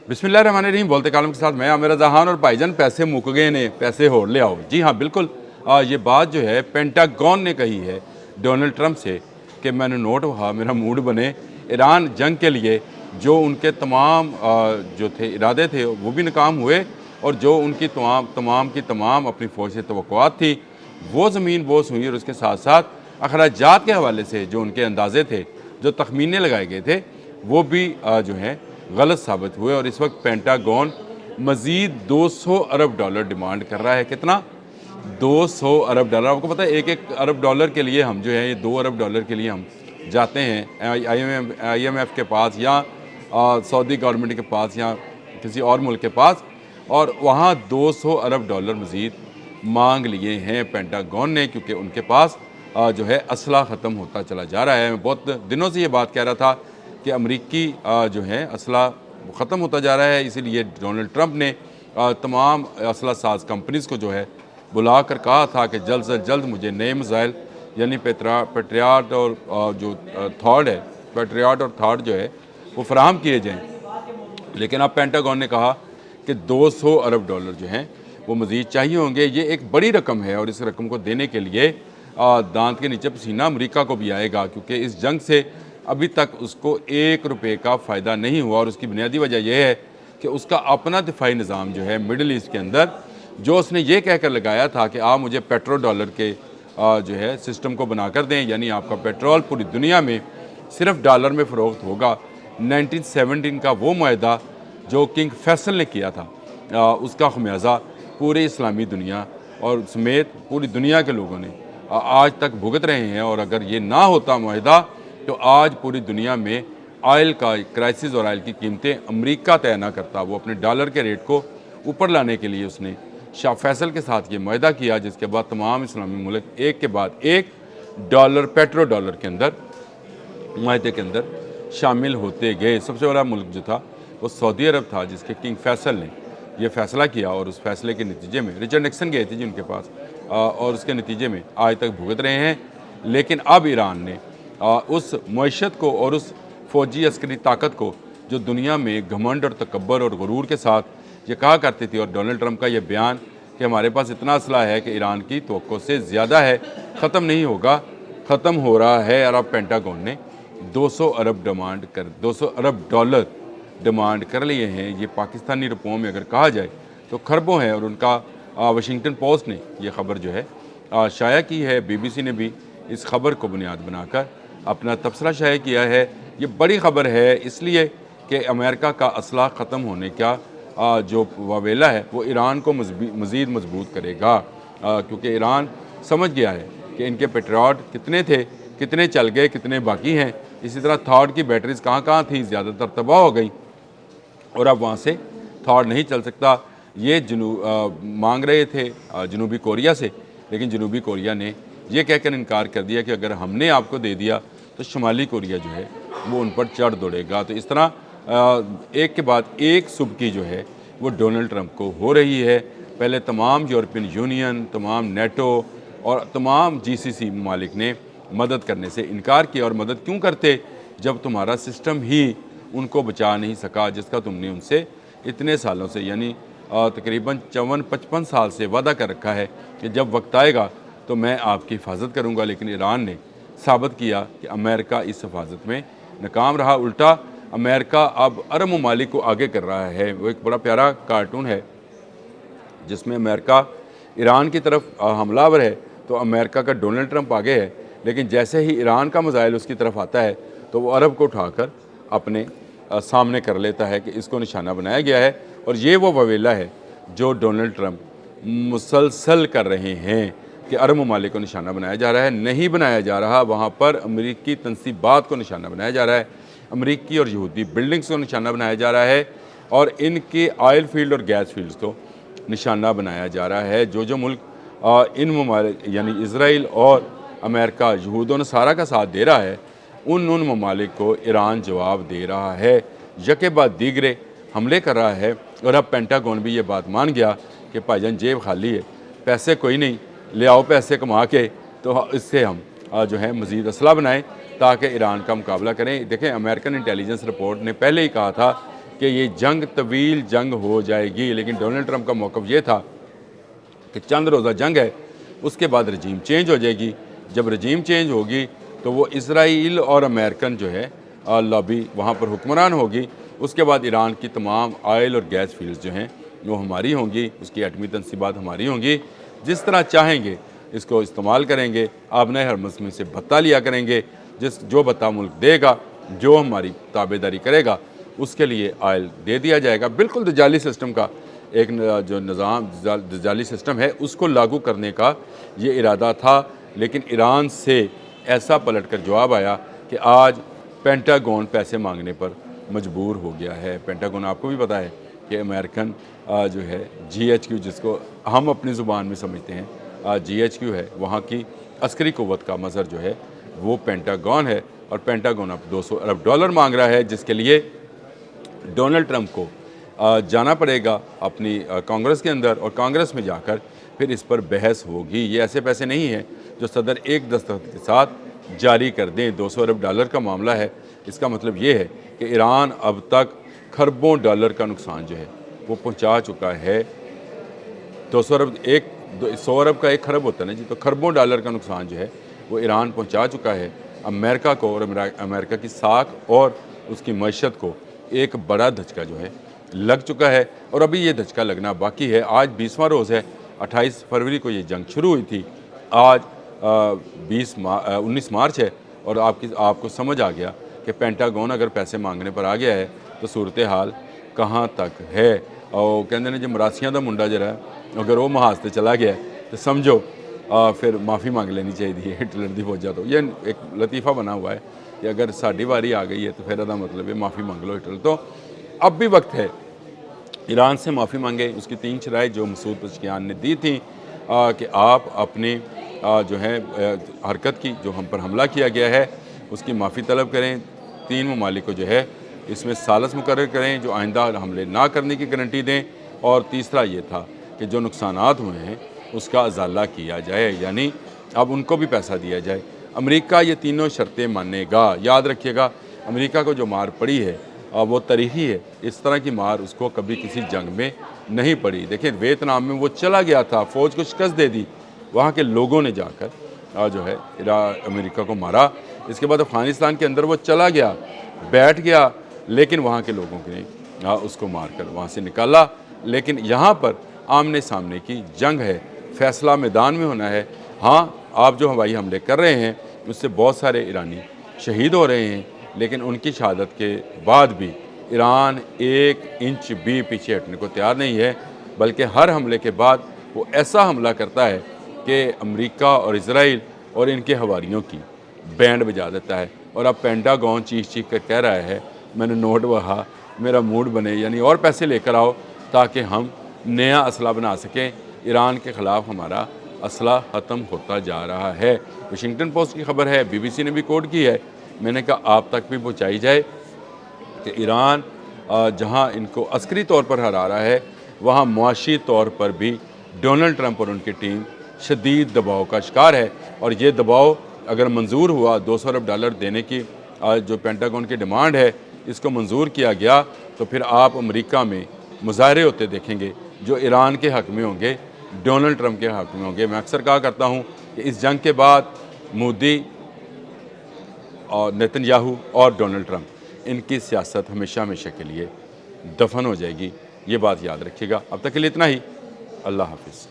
بسم اللہ الرحمن الرحیم، بولتے کالم کے ساتھ میں عامر رضا خان اور بھائی جان پیسے مک گئے نے پیسے ہور لے آؤ۔ جی ہاں بالکل، یہ بات جو ہے پینٹاگون نے کہی ہے ڈونلڈ ٹرمپ سے کہ میں نے نوٹ ہوا میرا موڈ بنے ایران جنگ کے لیے، جو ان کے تمام جو تھے ارادے تھے وہ بھی ناکام ہوئے، اور جو ان کی تمام اپنی فوج سے توقعات تھی وہ زمین بوس ہوئی، اور اس کے ساتھ ساتھ اخراجات کے حوالے سے جو ان کے اندازے تھے، جو تخمینے لگائے گئے تھے، وہ بھی جو ہیں غلط ثابت ہوئے۔ اور اس وقت پینٹاگون مزید $200 ارب ڈیمانڈ کر رہا ہے۔ کتنا؟ $200 ارب۔ آپ کو پتہ ہے ایک ارب ڈالر کے لیے ہم جو ہے یہ $2 ارب کے لیے ہم جاتے ہیں آئی ایم ایف کے پاس یا سعودی گورنمنٹ کے پاس یا کسی اور ملک کے پاس، اور وہاں $200 ارب مزید مانگ لیے ہیں پینٹاگون نے، کیونکہ ان کے پاس جو ہے اسلحہ ختم ہوتا چلا جا رہا ہے۔ میں بہت دنوں سے یہ بات کہہ رہا تھا کہ امریکی جو ہے اسلحہ ختم ہوتا جا رہا ہے، اسی لیے ڈونلڈ ٹرمپ نے تمام اسلحہ ساز کمپنیز کو جو ہے بلا کر کہا تھا کہ جلد سے جلد مجھے نئے میزائل یعنی پیٹریاٹ اور جو تھارڈ ہے، پیٹریاٹ اور تھارڈ جو ہے وہ فراہم کیے جائیں۔ لیکن اب پینٹاگون نے کہا کہ $200 ارب جو ہیں وہ مزید چاہیے ہوں گے۔ یہ ایک بڑی رقم ہے، اور اس رقم کو دینے کے لیے دانت کے نیچے پسینہ امریکہ کو بھی آئے گا، کیونکہ اس جنگ سے ابھی تک اس کو $1 کا فائدہ نہیں ہوا، اور اس کی بنیادی وجہ یہ ہے کہ اس کا اپنا دفاعی نظام جو ہے مڈل ایسٹ کے اندر، جو اس نے یہ کہہ کر لگایا تھا کہ آپ مجھے پیٹرو ڈالر کے جو ہے سسٹم کو بنا کر دیں، یعنی آپ کا پیٹرول پوری دنیا میں صرف ڈالر میں فروخت ہوگا۔ 1917 کا وہ معاہدہ جو کنگ فیصل نے کیا تھا، اس کا خمیازہ پورے اسلامی دنیا اور سمیت پوری دنیا کے لوگوں نے آج تک بھگت رہے ہیں۔ اور اگر یہ نہ ہوتا معاہدہ تو آج پوری دنیا میں آئل کا کرائسس اور آئل کی قیمتیں امریکہ طے نہ کرتا۔ وہ اپنے ڈالر کے ریٹ کو اوپر لانے کے لیے اس نے شاہ فیصل کے ساتھ یہ معاہدہ کیا، جس کے بعد تمام اسلامی ملک ایک کے بعد ایک پیٹرو ڈالر کے اندر معاہدے کے اندر شامل ہوتے گئے۔ سب سے بڑا ملک جو تھا وہ سعودی عرب تھا، جس کے کنگ فیصل نے یہ فیصلہ کیا، اور اس فیصلے کے نتیجے میں رچرڈ نکسن گئے تھے جن کے پاس، اور اس کے نتیجے میں آج تک بھگت رہے ہیں۔ لیکن اب ایران نے اس معیشت کو اور اس فوجی عسکری طاقت کو جو دنیا میں گھمنڈ اور تکبر اور غرور کے ساتھ یہ کہا کرتی تھی، اور ڈونلڈ ٹرمپ کا یہ بیان کہ ہمارے پاس اتنا اسلحہ ہے کہ ایران کی توقع سے زیادہ ہے، ختم نہیں ہوگا، ختم ہو رہا ہے۔ اور اب پینٹاگون نے $200 ارب ڈیمانڈ کر لیے ہیں۔ یہ پاکستانی روپوں میں اگر کہا جائے تو خربوں ہیں، اور ان کا واشنگٹن پوسٹ نے یہ خبر جو ہے شائع کی ہے، بی بی سی نے بھی اس خبر کو بنیاد بنا کر اپنا تبصرہ شائع کیا ہے۔ یہ بڑی خبر ہے اس لیے کہ امریکہ کا اسلحہ ختم ہونے کا جو واویلا ہے وہ ایران کو مزید مضبوط کرے گا، کیونکہ ایران سمجھ گیا ہے کہ ان کے پیٹریاٹ کتنے تھے، کتنے چل گئے، کتنے باقی ہیں۔ اسی طرح تھارڈ کی بیٹریز کہاں کہاں تھیں، زیادہ تر تباہ ہو گئی، اور اب وہاں سے تھارڈ نہیں چل سکتا۔ یہ مانگ رہے تھے جنوبی کوریا سے، لیکن جنوبی کوریا نے یہ کہہ کر انکار کر دیا کہ اگر ہم نے آپ کو دے دیا تو شمالی کوریا جو ہے وہ ان پر چڑھ دوڑے گا۔ تو اس طرح ایک کے بعد ایک سبکی جو ہے وہ ڈونلڈ ٹرمپ کو ہو رہی ہے۔ پہلے تمام یورپین یونین، تمام نیٹو اور تمام جی سی سی ممالک نے مدد کرنے سے انکار کیا، اور مدد کیوں کرتے جب تمہارا سسٹم ہی ان کو بچا نہیں سکا، جس کا تم نے ان سے اتنے سالوں سے یعنی تقریباً 54-55 سال سے وعدہ کر رکھا ہے کہ جب وقت آئے گا تو میں آپ کی حفاظت کروں گا۔ لیکن ایران نے ثابت کیا کہ امریکہ اس حفاظت میں ناکام رہا۔ الٹا امریکہ اب عرب ممالک کو آگے کر رہا ہے۔ وہ ایک بڑا پیارا کارٹون ہے جس میں امریکہ ایران کی طرف حملہ آور ہے، تو امریکہ کا ڈونلڈ ٹرمپ آگے ہے، لیکن جیسے ہی ایران کا میزائل اس کی طرف آتا ہے تو وہ عرب کو اٹھا کر اپنے سامنے کر لیتا ہے کہ اس کو نشانہ بنایا گیا ہے۔ اور یہ وہ واویلا ہے جو ڈونلڈ ٹرمپ مسلسل کر رہے ہیں کہ عرب ممالک کو نشانہ بنایا جا رہا ہے، نہیں بنایا جا رہا، وہاں پر امریکی تنصیبات کو نشانہ بنایا جا رہا ہے، امریکی اور یہودی بلڈنگز کو نشانہ بنایا جا رہا ہے، اور ان کے آئل فیلڈ اور گیس فیلڈز کو نشانہ بنایا جا رہا ہے۔ جو ملک ان ممالک یعنی اسرائیل اور امریکہ یہود و نصارہ کا ساتھ دے رہا ہے، ان ممالک کو ایران جواب دے رہا ہے، یکے بعد دیگرے حملے کر رہا ہے۔ اور اب پینٹاگون بھی یہ بات مان گیا کہ بھائی جان جیب خالی ہے، پیسے کوئی نہیں، لے آؤ پیسے کما کے، تو اس سے ہم جو ہے مزید اسلحہ بنائیں تاکہ ایران کا مقابلہ کریں۔ دیکھیں امریکن انٹیلیجنس رپورٹ نے پہلے ہی کہا تھا کہ یہ جنگ طویل جنگ ہو جائے گی، لیکن ڈونلڈ ٹرمپ کا موقف یہ تھا کہ چند روزہ جنگ ہے، اس کے بعد رجیم چینج ہو جائے گی۔ جب رجیم چینج ہوگی تو وہ اسرائیل اور امریکن جو ہے لابی وہاں پر حکمران ہوگی۔ اس کے بعد ایران کی تمام آئل اور گیس فیلڈز جو ہیں وہ ہماری ہوں گی، اس کی ایٹمی تنصیبات ہماری ہوں گی۔ جس طرح چاہیں گے اس کو استعمال کریں گے، آبنائے ہرمز میں سے بھتہ لیا کریں گے، جو بھتہ ملک دے گا، جو ہماری تابع داری کرے گا، اس کے لیے آئل دے دیا جائے گا۔ بالکل دجالی سسٹم کا ایک جو نظام دجالی سسٹم ہے اس کو لاگو کرنے کا یہ ارادہ تھا، لیکن ایران سے ایسا پلٹ کر جواب آیا کہ آج پینٹاگون پیسے مانگنے پر مجبور ہو گیا ہے۔ پینٹاگون آپ کو بھی پتہ ہے کہ امریکن جو ہے جی ایچ کیو، جس کو ہم اپنی زبان میں سمجھتے ہیں جی ایچ کیو ہے، وہاں کی عسکری قوت کا مظہر جو ہے وہ پینٹاگون ہے، اور پینٹاگون اب $200 ارب مانگ رہا ہے، جس کے لیے ڈونلڈ ٹرمپ کو جانا پڑے گا اپنی کانگریس کے اندر، اور کانگریس میں جا کر پھر اس پر بحث ہوگی۔ یہ ایسے پیسے نہیں ہیں جو صدر ایک دستخط کے ساتھ جاری کر دیں۔ $200 ارب کا معاملہ ہے۔ اس کا مطلب یہ ہے کہ ایران اب تک کھربوں ڈالر کا نقصان جو ہے وہ پہنچا چکا ہے۔ 100 ارب کا 1 کھرب ہوتا ہے نا جی، تو کھربوں ڈالر کا نقصان جو ہے وہ ایران پہنچا چکا ہے امریکہ کو، اور امریکہ کی ساکھ اور اس کی معیشت کو ایک بڑا دھچکا جو ہے لگ چکا ہے، اور ابھی یہ دھچکا لگنا باقی ہے۔ آج 20واں روز ہے، 28 فروری کو یہ جنگ شروع ہوئی تھی، آج 19 مارچ ہے، اور آپ کو سمجھ آ گیا کہ پینٹاگون اگر پیسے مانگنے پر آ گیا ہے تو صورتحال کہاں تک ہے۔ اور کہتے ہیں جو مراسیاں دا منڈا جڑا ہے اگر وہ محاذ تے چلا گیا تو سمجھو پھر معافی مانگ لینی چاہیے ہٹلر دی فوجا تو۔ یہ ایک لطیفہ بنا ہوا ہے کہ اگر ساڈی واری آ گئی ہے تو پھر ادا مطلب ہے معافی مانگ لو ہٹلر تو۔ اب بھی وقت ہے ایران سے معافی مانگے۔ اس کی 3 شرائط جو مسعود پزشکیان نے دی تھیں کہ آپ اپنے جو ہے حرکت کی جو ہم پر حملہ کیا گیا ہے اس کی معافی طلب کریں، 3 ممالک کو جو ہے اس میں ثالث مقرر کریں جو آئندہ حملے نہ کرنے کی گارنٹی دیں، اور تیسرا یہ تھا کہ جو نقصانات ہوئے ہیں اس کا ازالہ کیا جائے، یعنی اب ان کو بھی پیسہ دیا جائے۔ امریکہ یہ تینوں شرطیں مانے گا۔ یاد رکھیے گا امریکہ کو جو مار پڑی ہے وہ تاریخی ہے، اس طرح کی مار اس کو کبھی کسی جنگ میں نہیں پڑی۔ دیکھیں ویتنام میں وہ چلا گیا تھا، فوج کو شکست دے دی، وہاں کے لوگوں نے جا کر جو ہے امریکہ کو مارا۔ اس کے بعد افغانستان کے اندر وہ چلا گیا، بیٹھ گیا، لیکن وہاں کے لوگوں نے اس کو مار کر وہاں سے نکالا۔ لیکن یہاں پر آمنے سامنے کی جنگ ہے، فیصلہ میدان میں ہونا ہے۔ ہاں آپ جو ہوائی حملے کر رہے ہیں اس سے بہت سارے ایرانی شہید ہو رہے ہیں، لیکن ان کی شہادت کے بعد بھی ایران 1 انچ بھی پیچھے ہٹنے کو تیار نہیں ہے، بلکہ ہر حملے کے بعد وہ ایسا حملہ کرتا ہے کہ امریکہ اور اسرائیل اور ان کے حواریوں کی بینڈ بجا دیتا ہے۔ اور اب پینٹاگون چیخ کر کہہ رہا ہے میں نے نوٹ بہا، میرا موڈ بنے، یعنی اور پیسے لے کر آؤ تاکہ ہم نیا اسلحہ بنا سکیں۔ ایران کے خلاف ہمارا اسلحہ ختم ہوتا جا رہا ہے۔ واشنگٹن پوسٹ کی خبر ہے، BBC نے بھی کوٹ کی ہے، میں نے کہا آپ تک بھی پہنچائی جائے کہ ایران جہاں ان کو عسکری طور پر ہرا رہا ہے وہاں معاشی طور پر بھی ڈونلڈ ٹرمپ اور ان کی ٹیم شدید دباؤ کا شکار ہے، اور یہ دباؤ اگر منظور ہوا $200 ارب دینے کی جو پینٹاگون کی ڈیمانڈ ہے اس کو منظور کیا گیا تو پھر آپ امریکہ میں مظاہرے ہوتے دیکھیں گے جو ایران کے حق میں ہوں گے، ڈونلڈ ٹرمپ کے حق میں ہوں گے۔ میں اکثر کہا کرتا ہوں کہ اس جنگ کے بعد مودی اور نیتن یاہو اور ڈونلڈ ٹرمپ ان کی سیاست ہمیشہ ہمیشہ کے لیے دفن ہو جائے گی، یہ بات یاد رکھیے گا۔ اب تک کے لیے اتنا ہی، اللہ حافظ۔